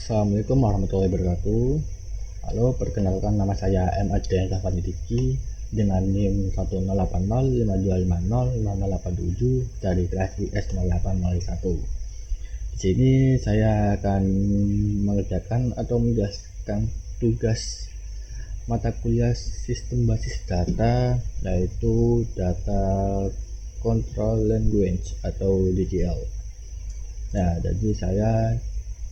Assalamualaikum warahmatullahi wabarakatuh. Halo, perkenalkan nama saya M. Adrian Safanidiki dengan NIM 108052500087 dari kelas IS0801. Di sini saya akan mengerjakan atau menjelaskan tugas mata kuliah sistem basis data, yaitu Data Control Language atau DCL. Nah,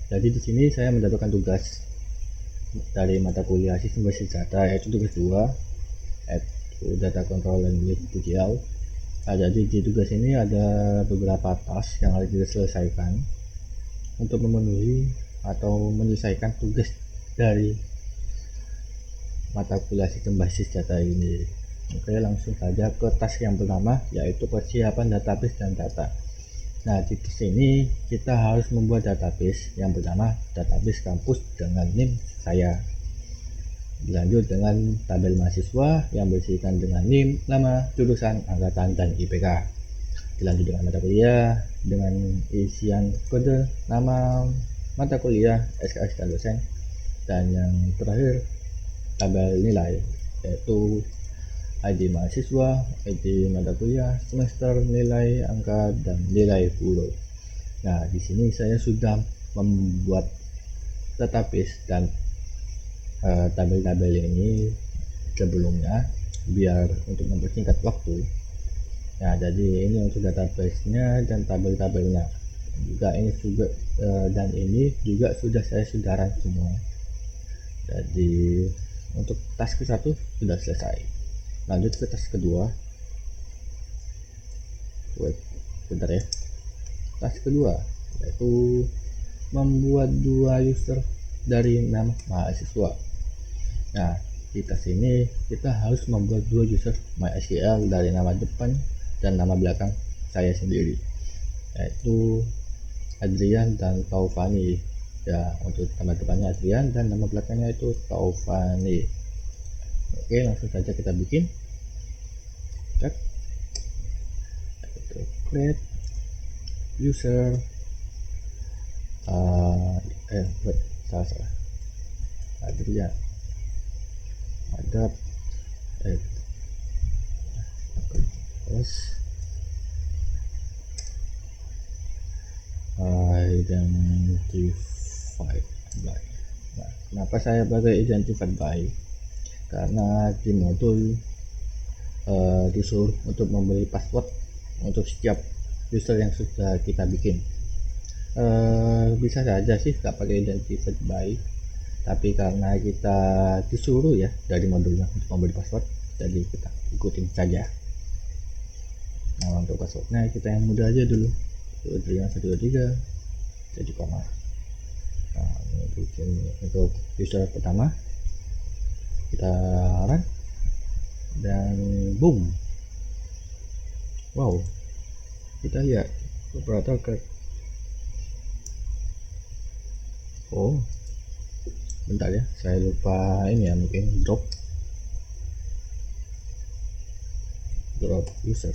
jadi di sini saya mendapatkan tugas dari mata kuliah sistem basis data, yaitu tugas 2, yaitu Data Control Language DCL. Nah, jadi di tugas ini ada beberapa task yang harus diselesaikan untuk memenuhi atau menyelesaikan tugas dari mata kuliah sistem basis data ini. Oke, langsung saja ke task yang pertama, yaitu persiapan database dan data. Nah, di sini kita harus membuat database. Yang pertama, database kampus dengan NIM saya. Dilanjut dengan tabel mahasiswa yang berisikan dengan NIM, nama, jurusan, angkatan, dan IPK. Dilanjut dengan mata kuliah dengan isian kode, nama mata kuliah, SKS dan dosen. Dan yang terakhir, tabel nilai, yaitu ID mahasiswa, ID mata kuliah, semester, nilai, angka, dan nilai guru. Nah, di sini saya sudah membuat database dan tabel-tabel ini sebelumnya biar untuk mempersingkat waktu. Nah, jadi ini untuk database-nya dan tabel-tabelnya juga ini juga dan ini juga sudah saya sudaran semua. Jadi untuk task ke-1 sudah selesai. Lanjut ke task kedua. Bentar ya. Task kedua yaitu membuat 2 user dari nama mahasiswa. Nah, di task ini kita harus membuat 2 user MySQL dari nama depan dan nama belakang saya sendiri, yaitu Adrian dan Taufani. Ya, untuk nama depannya Adrian dan nama belakangnya itu Taufani. Oke, langsung saja kita bikin. Cek. Create user. Salah. Adrian. Ada. Terus. Identified by. Nah, kenapa saya pakai identified by? Karena di modul disuruh untuk memberi password untuk setiap user yang sudah kita bikin. Bisa saja sih nggak pakai identified by, tapi karena kita disuruh ya dari modulnya untuk memberi password, jadi kita ikutin saja. Nah, untuk passwordnya kita yang mudah aja dulu, yang 123 jadi koma. Nah, ini bikin untuk user pertama, kita run dan boom, wow, kita lihat operator ke bentar ya, saya lupa ini ya, mungkin drop user,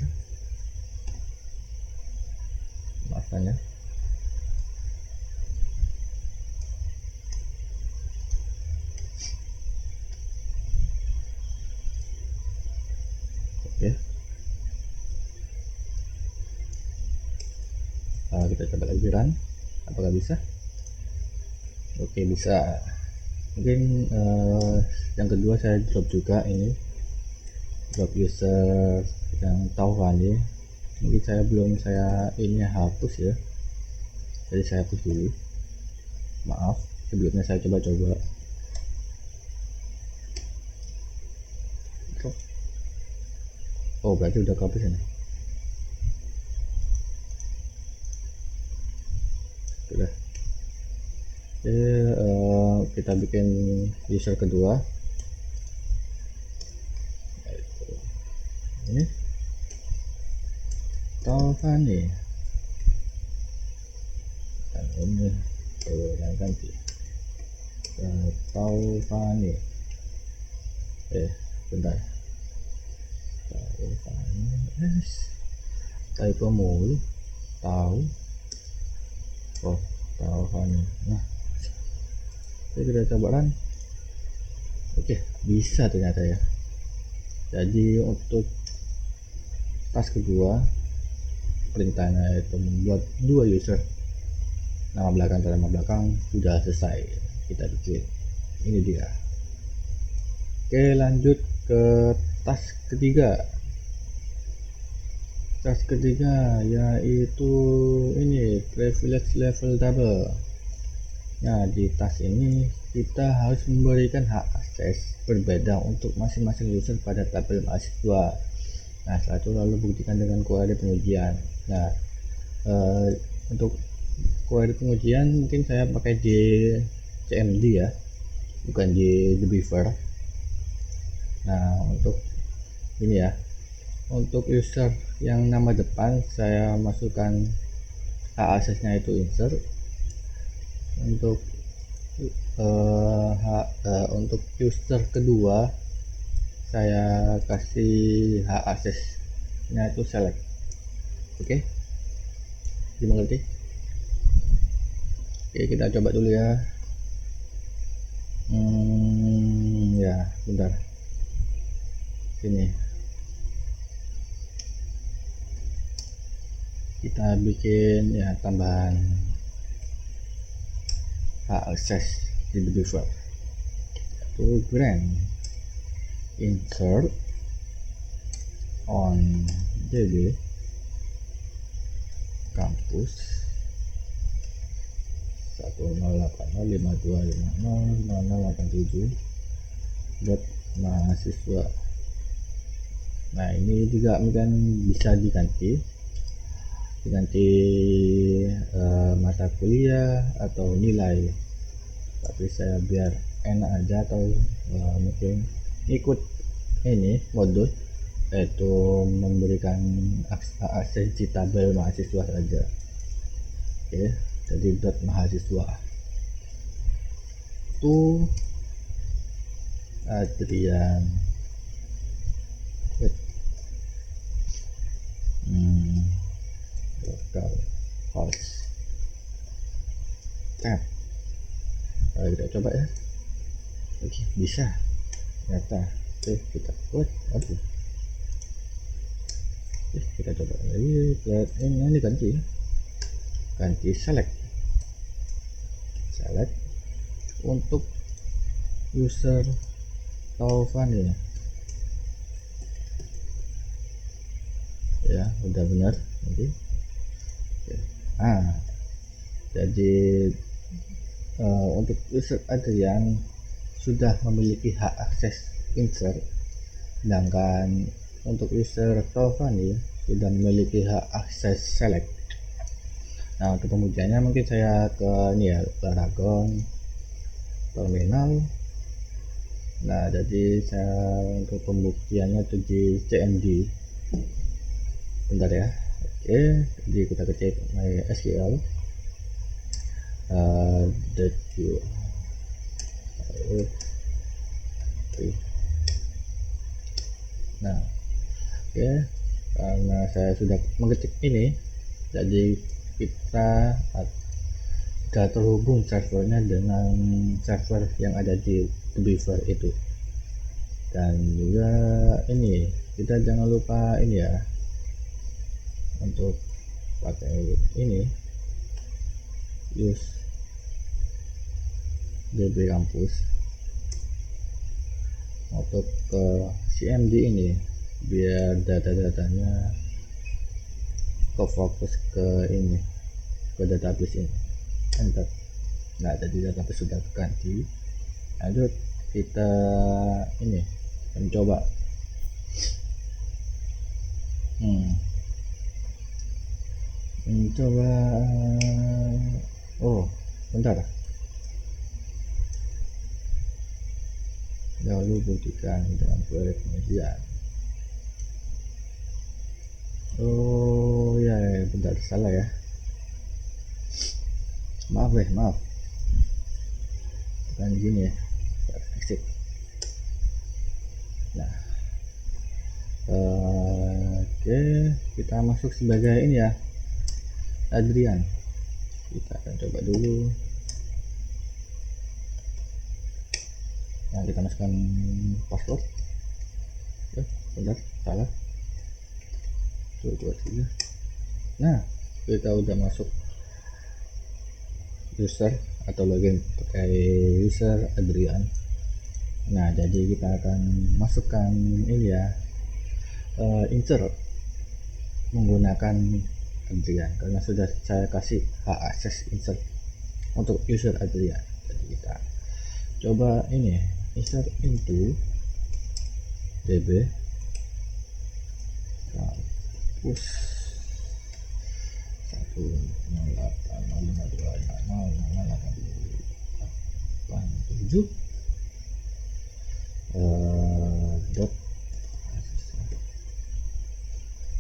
maafkan ya. Oke, kita coba lagi run, apakah bisa? Oke, bisa. Mungkin yang kedua saya drop juga, ini drop user yang Taufani. Mungkin saya ini hapus ya, jadi saya hapus dulu, maaf sebelumnya. Saya coba drop. Oh, berarti udah kehapus ini. Sudah. Oke, kita bikin user kedua, ini Taufani, dan ini yang ganti Taufani. Bentar, Taufani typo mulu, Taufani. Nah, Oke, kita coba run. Oke, bisa ternyata ya. Jadi untuk task kedua, perintahnya itu membuat 2 user, nama belakang dan nama belakang sudah selesai kita bikin. Ini dia. Oke, lanjut ke task ketiga. Task ketiga yaitu ini, privilege level double. Nah, di task ini kita harus memberikan hak akses berbeda untuk masing-masing user pada tabel mahasiswa. Nah, setelah itu lalu buktikan dengan query pengujian. Nah, untuk query pengujian mungkin saya pakai di CMD ya, bukan di The Beaver. Nah, untuk ini ya, untuk user yang nama depan saya masukkan hak aksesnya itu insert. Untuk untuk user kedua saya kasih hak aksesnya itu select. Oke, dimengerti? Oke, kita coba dulu ya. Ya, bentar. Sini. Kita bikin ya tambahan hak akses di The Beaver. Itu grant insert on DB kampus 1080525000087 mahasiswa. Nah, ini juga mungkin bisa diganti mata kuliah atau nilai, tapi saya biar enak aja atau mungkin ikut ini modul, yaitu memberikan akses di tabel mahasiswa saja. Oke, jadi dot mahasiswa itu Adrian local host tab. Kita coba ya. Oke, bisa ternyata. Oke, kita buat. Oke, kita coba lagi. Ini ganti select untuk user Taufan ya, udah benar nanti. Jadi untuk user Adrian sudah memiliki hak akses insert, sedangkan untuk user Taufan sudah memiliki hak akses select. Nah, untuk pembuktiannya mungkin saya ke ini ya, Laragon terminal. Nah, jadi saya untuk pembuktiannya itu di CMD. Bentar ya. Oke, jadi kita ketik MySQL nah, oke, karena saya sudah mengetik ini, jadi kita sudah terhubung servernya dengan server yang ada di The Beaver itu. Dan juga ini kita jangan lupa ini ya, untuk pakai ini use DB kampus untuk ke CMD ini biar data-datanya ke fokus ke ini, ke database ini. Enter. Nah, jadi database sudah ganti. Lanjut kita ini mencoba oh bentar, lalu buktikan dengan query pengujian. Oh ya, bentar, salah ya, maaf bukan gini ya, exit. Nah, oke, kita masuk sebagai ini ya, Adrian. Kita akan coba dulu. kita masukkan password. Bentar, salah. 223. Nah, kita udah masuk user atau login pakai user Adrian. Nah, jadi kita akan masukkan ini ya, insert menggunakan Adrian karena sudah saya kasih hak akses insert untuk user Adrian. Jadi kita coba ini insert into db kampus 10805250087 dot.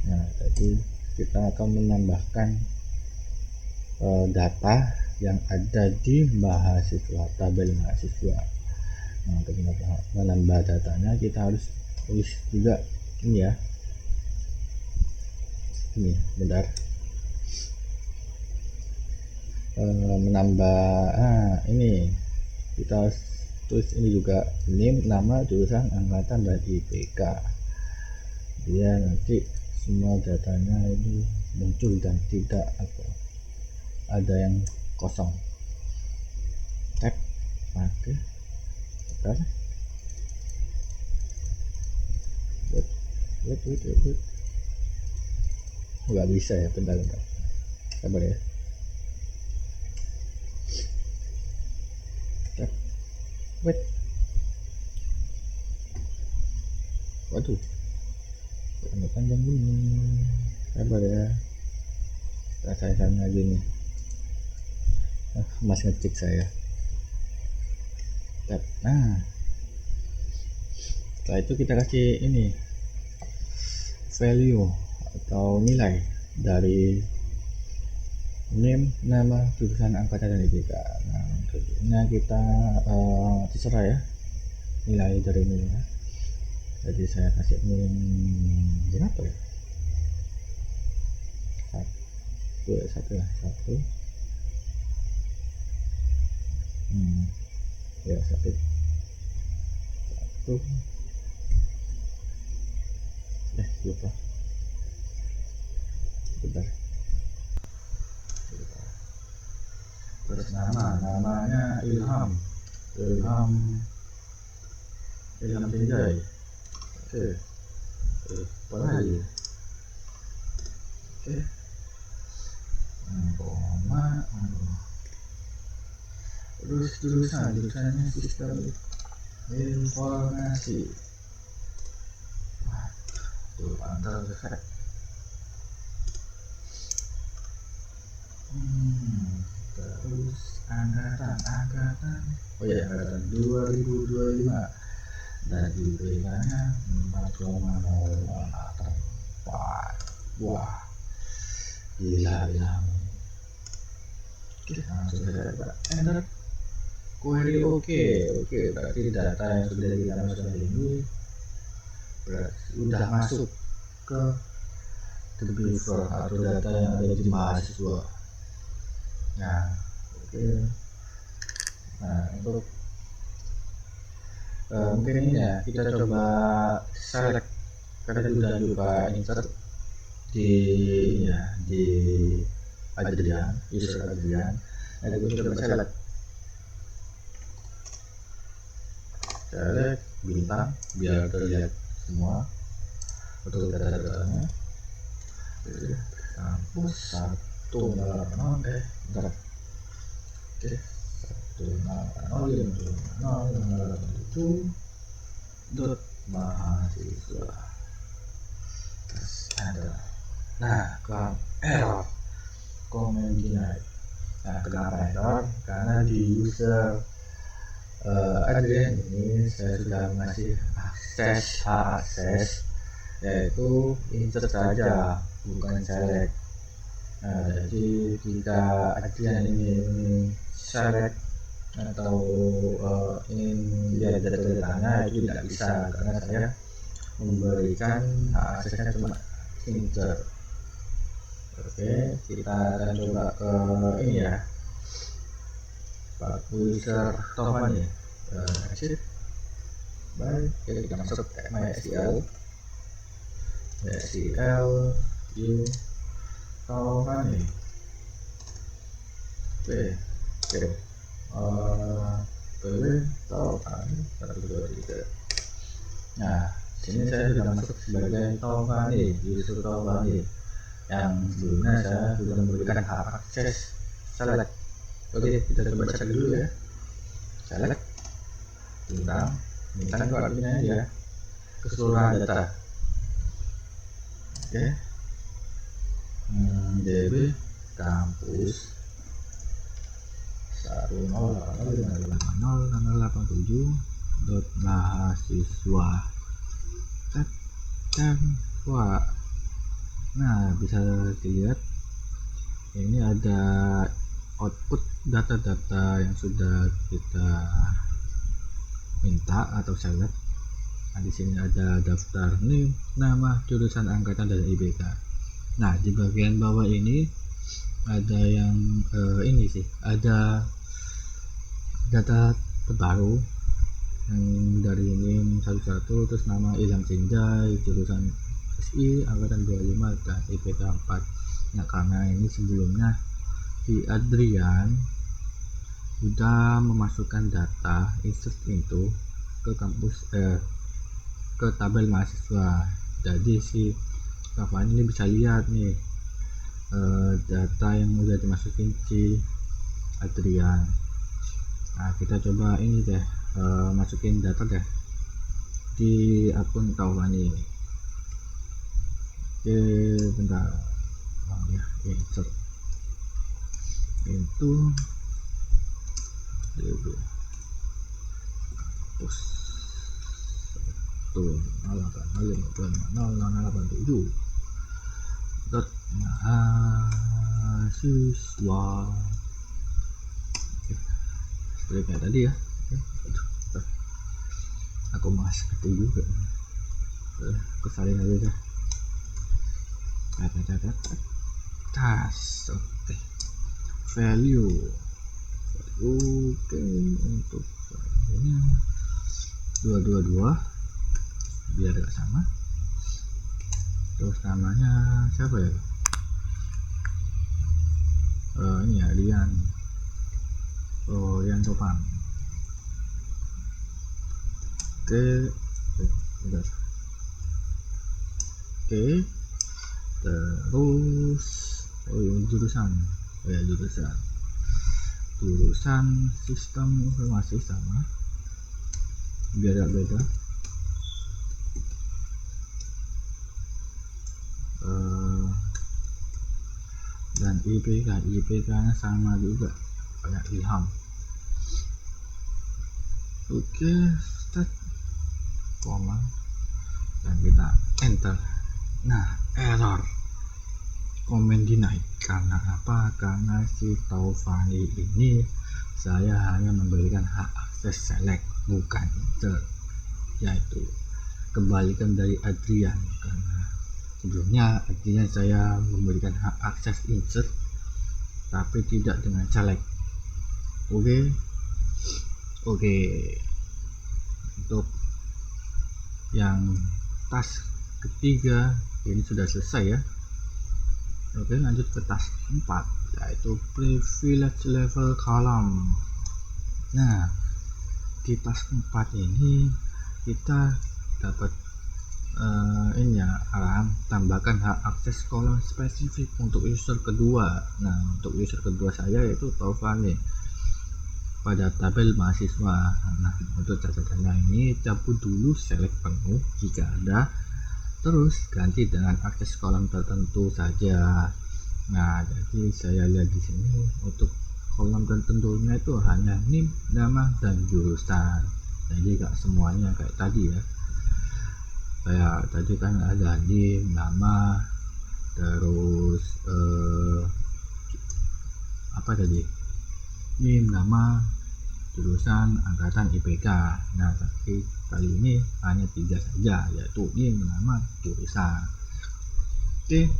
Nah, jadi kita akan menambahkan data yang ada di mahasiswa, tabel mahasiswa. Nah, untuk menambah datanya kita harus tulis juga ini ya, ini bentar, menambah ini kita harus tulis ini juga, name, nama, jurusan, angkatan, dan IPK. Dia nanti semua datanya ini muncul dan tidak ada yang kosong. Tab oke, bentar, wait. Nggak bisa ya, bentar, sabar ya. Wait, waduh, panjang gini, sabar ya, rasain lagi nih. Masih ngecek saya. Nah, setelah itu kita kasih ini value atau nilai dari name, nama, jurusan, angkatan, dan IPK. Nah, kita terserah ya nilai dari ini ya. Jadi saya kasih berapa ya, satu ya, satu ya, satu lupa, bentar. Terus namanya Ilham Sinjai. Oke, apa lagi? Oke, terus jurusannya sistem informasi. Tuh, pantal efek. Terus angkatan, oh ya, angkatan 2025 dan IPK-nya 4,04. Wah, gila. Oke, langsung saja enter query. Oke, berarti data yang sudah kita masukkan ini berarti sudah masuk ke developer atau data yang ada di mahasiswa. Nah, oke. Nah, untuk mungkin ini ya, kita coba select karena sudah juga insert di Adrian, user Adrian. Nah, kita coba select bintang biar terlihat semua untuk data-datanya. Kampus 108 bentar. Oke, 1080587 dot mahasiswa. Terus ada, nah, error comment denied. Nah, kenapa error? Karena di user Adrian ini saya sudah mengasih akses yaitu insert saja, bukan select. Nah, jadi jika Adrian ini select atau ingin lihat data-datanya itu tidak bisa karena saya memberikan aksesnya cuma insert. Oke, kita akan coba ke ini ya, Pak user Tovan ya, exit. Baik, oke, kita masuk ke MySQL. MySQL view Taufani. Oke, pilih Taufani 1 2 3. Nah, sini saya sudah masuk sebagai Taufani, Yusuf Taufani, yang sebelumnya saya sudah memberikan hak akses select. Oke, kita coba cek dulu ya. Select tentang bintang itu artinya ya keseluruhan data. Oke, DB kampus 1080087.mahasiswa dan wah, nah bisa dilihat ini ada output data-data yang sudah kita minta atau select. Nah, di sini ada daftar nih, nama, jurusan, angkatan, dan IPK. Nah, di bagian bawah ini ada yang ini sih, ada data terbaru yang dari NIM 11, terus nama Ilham Sinjai, jurusan SI, angkatan 25, dan IPK 4. Nah, karena ini sebelumnya si Adrian sudah memasukkan data insert itu ke kampus ke tabel mahasiswa, jadi si Taufan ini bisa lihat nih data yang udah dimasukin si Adrian. Nah, kita coba ini deh, masukin data deh di akun Taufan ini. Oke, bentar, ya insert itu dulu kampus 1080087.mahasiswa seperti kayak tadi ya. Aku mas ketik juga, kesalin aja deh. Tas, oke, value oke, untuk value-nya 222 biar gak sama. Terus namanya siapa ya? Ini ya, Rian. Rian Topan. Oke, udah. Oke, terus jurusan, jurusan sistem informasi sama, biar gak beda. Dan IPK-nya sama juga kayak Ilham. Oke, start koma dan kita enter. Nah, error, komen dinaik. Karena apa? Karena si Taufani ini saya hanya memberikan hak akses select, bukan insert, yaitu kebalikan dari Adrian. Karena sebelumnya Adrian saya memberikan hak akses insert tapi tidak dengan select. Oke, untuk yang task ketiga ini sudah selesai ya. Oke, lanjut ke task 4, yaitu privilege level column. Nah, di task 4 ini kita dapat ini ya, arahan tambahkan hak akses kolom spesifik untuk user kedua. Nah, untuk user kedua saya yaitu Taufan nih, pada tabel mahasiswa. Nah, untuk catatannya ini cabut dulu select penuh jika ada, terus ganti dengan akses kolom tertentu saja. Nah, jadi saya lihat di sini untuk kolom tertentunya itu hanya NIM, nama, dan jurusan. Jadi gak semuanya kayak tadi ya. Kayak tadi kan ada NIM, nama, terus apa tadi, NIM, nama, jurusan, angkatan, IPK. Nah, tapi kali ini hanya 3 saja, yaitu NIM, nama, jurusan. Oke,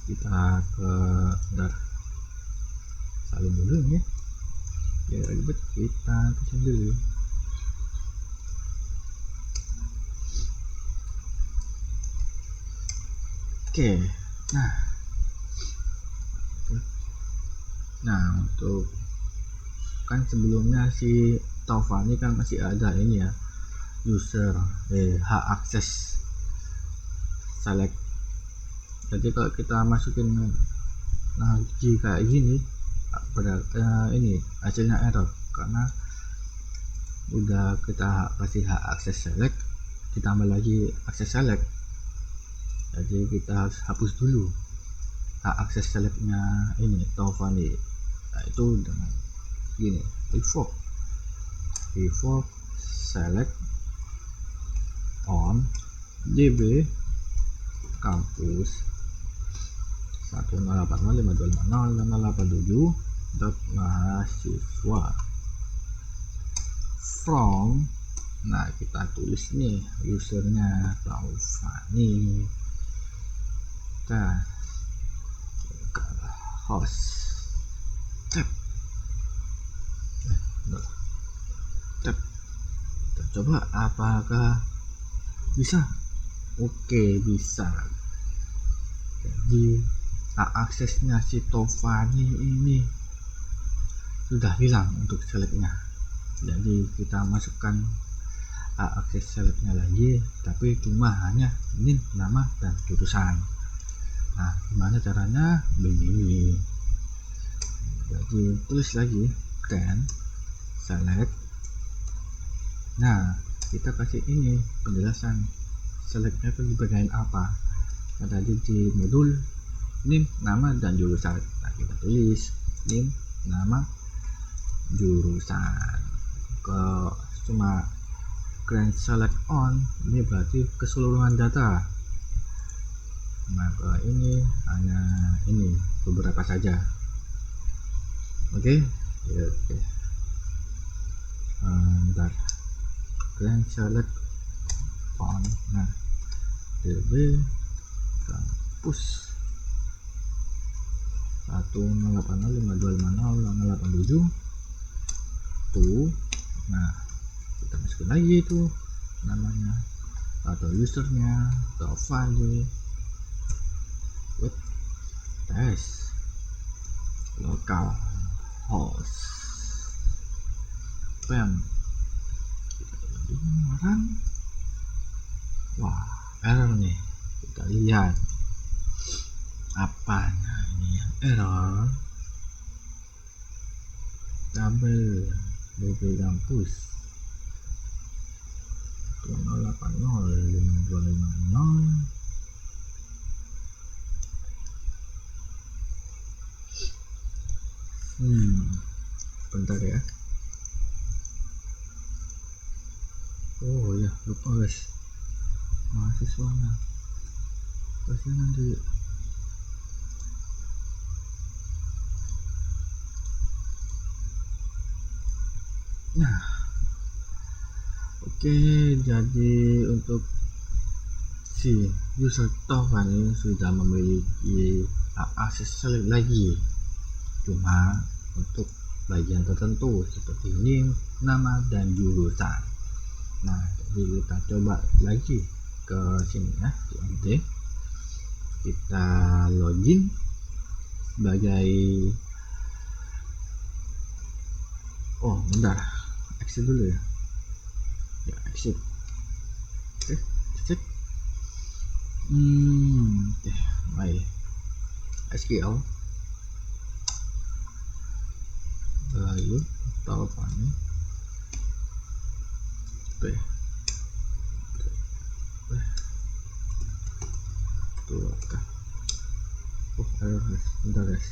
kita ke salin dulu ya, ribet, kita kesin dulu. Oke, nah untuk kan sebelumnya si Taufan ini kan masih ada ini ya, user hak akses select. Jadi kalau kita masukin lagi kayak gini ini hasilnya error karena udah kita kasih hak akses select ditambah lagi akses select. Jadi kita harus hapus dulu hak akses selectnya ini Taufan ini. Nah, itu dengan gini, revoke select on db kampus 10805250087.mahasiswa from, nah kita tulis nih usernya Taufani, kita host tab kita coba apakah bisa. Oke, bisa. Jadi hak aksesnya si Taufani ini sudah hilang untuk selectnya. Jadi kita masukkan hak akses selectnya lagi, tapi cuma hanya ini nama dan jurusan. Nah, gimana caranya? Begini. Jadi tulis lagi then select. Nah, kita kasih ini penjelasan selectnya itu di bagian apa. Nah, tadi di modul name, nama dan jurusan. Nah, kita tulis name, nama, jurusan. Ke cuma grand select on ini berarti keseluruhan data. Maka ini hanya ini beberapa saja. Oke. Bentar. Grand select on. Nah, db kampus 10805250087 tuh. Nah, kita masukin lagi itu namanya atau usernya Taufani, tes lokal host spam orang. Wah, error nih, kita lihat apanya ini yang error. Tabel db kampus 108052500. Bentar ya. Oh ya, lupa guys, mahasiswanya pasti nanti. Nah, oke, jadi untuk si user Taufan ini sudah memiliki akses select lagi, cuma untuk bagian tertentu seperti name, nama, dan jurusan. Nah, jadi kita coba lagi ke sini ya, di kita login sebagai bentar, exit dulu ya, exit. Oke, exit. My SQL lalu Taufani tuakah. Error guys, bentar guys,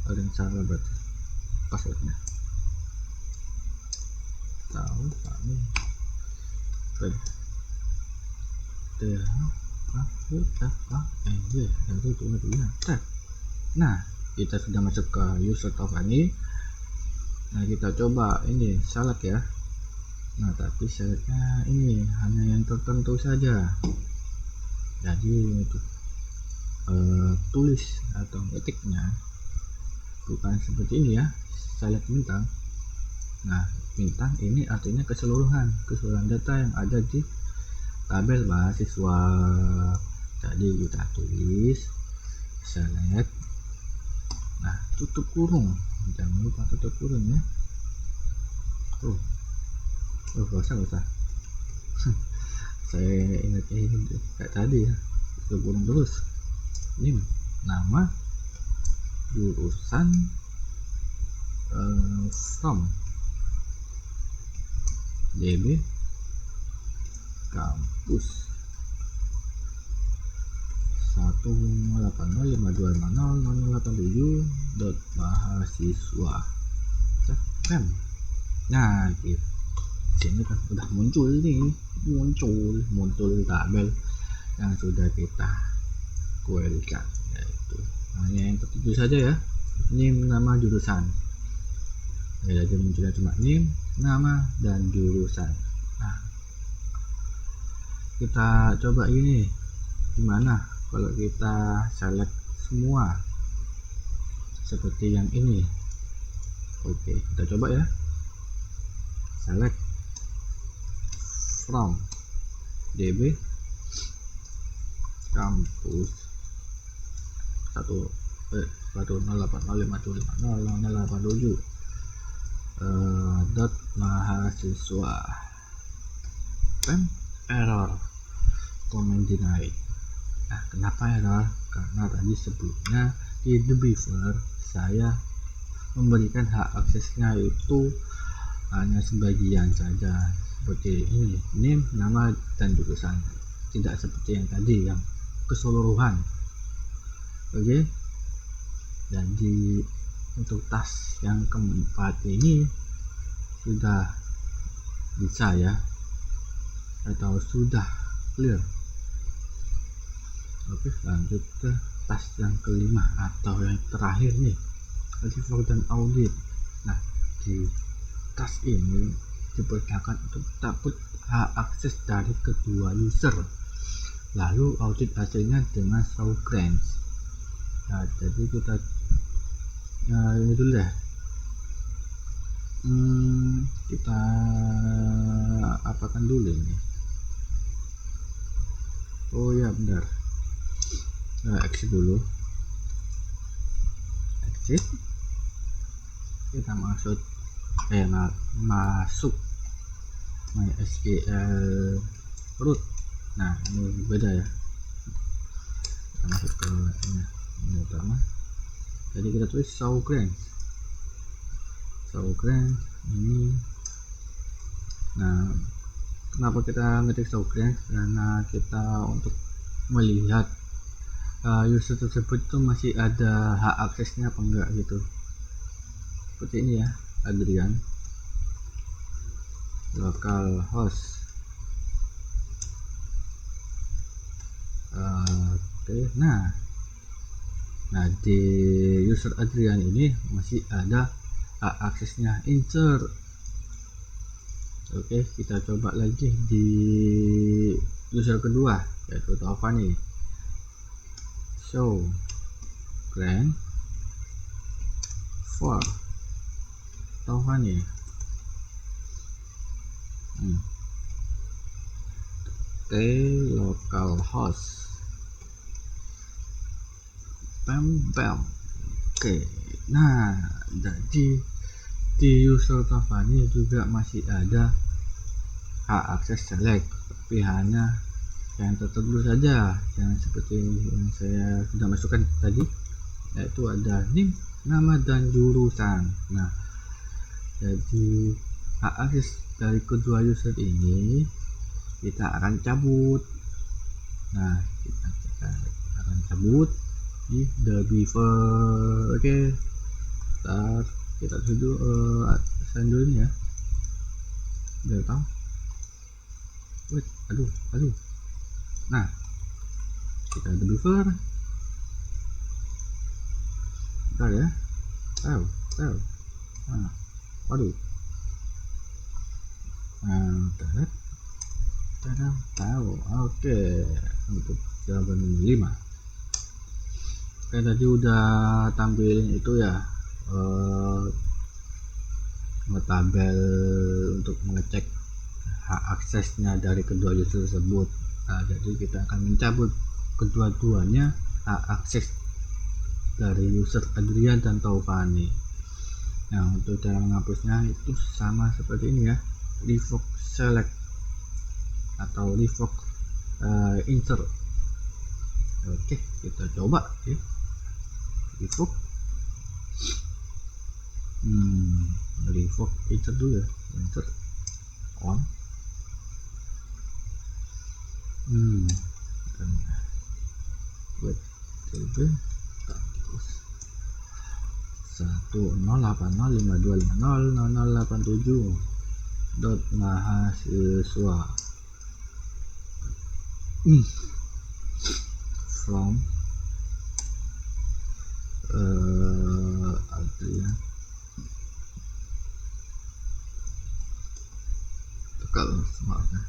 ada yang salah berarti passwordnya. Taufani Nah, kita sudah masuk ke user Taufani. Nah, kita coba ini select ya. Nah, tapi selectnya ini hanya yang tertentu saja. Jadi untuk tulis atau ketiknya bukan seperti ini ya, select bintang. Nah, bintang ini artinya keseluruhan data yang ada di tabel mahasiswa Tadi kita tulis select, nah tutup kurung, jangan lupa tutup kurung ya. Gak usah saya ingatnya ini kayak tadi ya, tutup kurung terus. Ini nama, jurusan, from, DB, kampus 10805200087.mahasiswa. Kan nah gitu, sini kan udah muncul tabel yang sudah kita querykan, yaitu hanya yang tertulis saja ya, name, nama, jurusan. Ya, jadi munculnya cuma name, nama, dan jurusan. Nah, kita coba ini gimana kalau kita select semua seperti yang ini. Oke, kita coba ya. Select from DB kampus 10805205087 dot mahasiswa. Kan error, comment denied. Nah, kenapa error? Karena tadi sebelumnya di the beaver saya memberikan hak aksesnya itu hanya sebagian saja, seperti ini, name, nama, dan jurusan, tidak seperti yang tadi yang keseluruhan. Oke, jadi untuk task yang keempat ini sudah bisa ya, atau sudah clear. Oke, lanjut ke task yang kelima atau yang terakhir nih, review dan audit. Nah, di task ini diperintahkan untuk dapat hak akses dari kedua user, lalu audit hasilnya dengan show grants. Nah, jadi kita ini dulu deh, kita apakan dulu ini. Oh ya benar, exit dulu, exit, kita masuk MySQL root. Nah, ini beda ya, kita masuk ke ini utama. Jadi kita tulis show grants ini. Nah, kenapa kita ngetik show grants? Karena kita untuk melihat user tersebut itu masih ada hak aksesnya apa enggak gitu. Seperti ini ya, Adrian, localhost. Oke, nah di user Adrian ini masih ada hak aksesnya insert. Oke, kita coba lagi di user kedua, yaitu Taufani, show grant for Taufani. Oke, localhost bam. Oke, nah jadi di user Taufani juga masih ada hak akses select, tapi hanya yang tertentu saja, yang seperti yang saya sudah masukkan tadi, yaitu ada name, nama, dan jurusan. Nah, jadi hak akses dari kedua user ini kita akan cabut. Nah, kita akan cabut di the beaver. Oke, kita dulu sign dulu ya, biar tahu. Wait, aduh. Nah, kita the beaver. Bentar ya, tahu. Nah, waduh. Tahu. Oke, untuk jawaban nomor 5. Kayak tadi udah tampilin itu ya, tabel untuk mengecek hak aksesnya dari kedua user tersebut. Nah, jadi kita akan mencabut kedua-duanya akses dari user Adrian dan Taufani. Nah, untuk cara menghapusnya itu sama seperti ini ya, revoke select atau revoke insert. Oke, kita coba ya, revoke revoke insert dulu ya, insert on dan web tb terus 108052500087 mahasiswa from Adrian Tegal, maaf ya.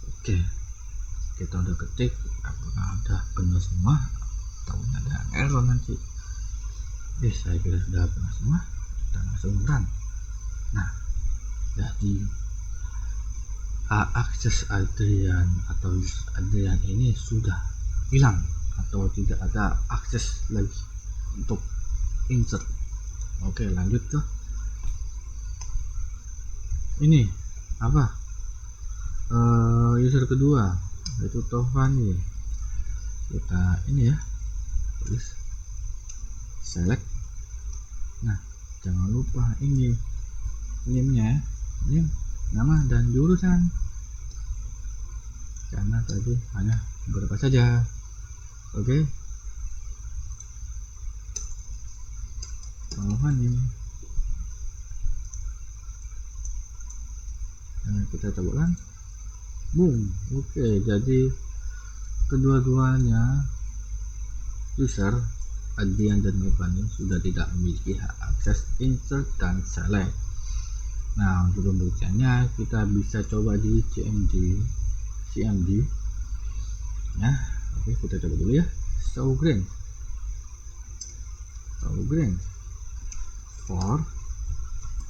Oke, kita udah ketik, apakah udah penuh semua atau ada error nanti. Saya kira sudah penuh semua, kita langsung run. Nah, jadi akses Adrian atau user Adrian ini sudah hilang atau tidak ada akses lagi untuk insert. Oke, lanjut ke ini apa, user kedua yaitu Taufani. Kita ini ya, tulis select. Nah, jangan lupa ini name-nya, name, nama dan jurusan, karena tadi hanya beberapa saja. Oke, Taufani. Nah, kita coba kan, boom. Oke, jadi kedua-duanya user Adrian dan Taufani sudah tidak memiliki hak akses insert dan select. Nah, untuk pembuktiannya kita bisa coba di CMD ya. Oke, kita coba dulu ya, show green for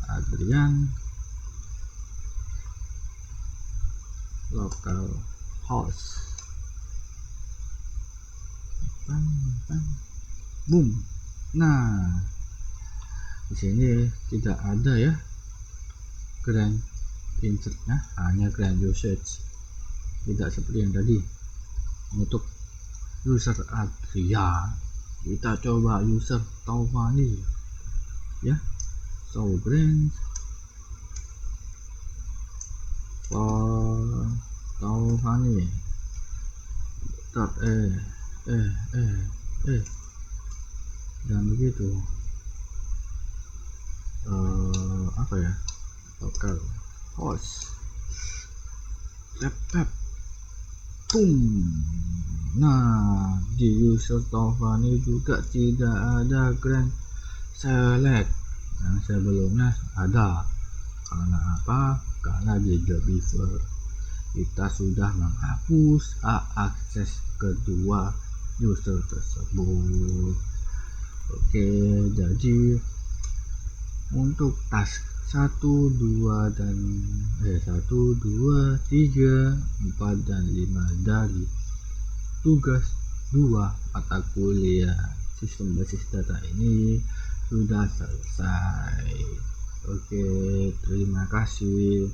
Adrian local host. Boom. Nah, di sini tidak ada ya grand insertnya, hanya grand usage, tidak seperti yang tadi. Untuk user Adrian, kita coba user Taufani ya, show green for Taufani. Dan begitu apa ya, local host laptop, boom. Nah, di user Taufani juga tidak ada grand select yang sebelumnya ada. Karena apa? Karena di the before kita sudah menghapus akses kedua user tersebut. Oke, jadi untuk task 1, 2, 3, 4, dan 5 dari tugas 2 mata kuliah sistem basis data ini sudah selesai. Oke, terima kasih.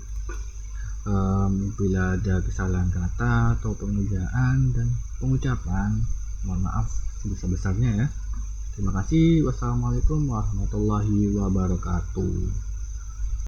Bila ada kesalahan kata atau pengejaan dan pengucapan, mohon maaf sebesar-besarnya ya. Terima kasih. Wassalamualaikum warahmatullahi wabarakatuh.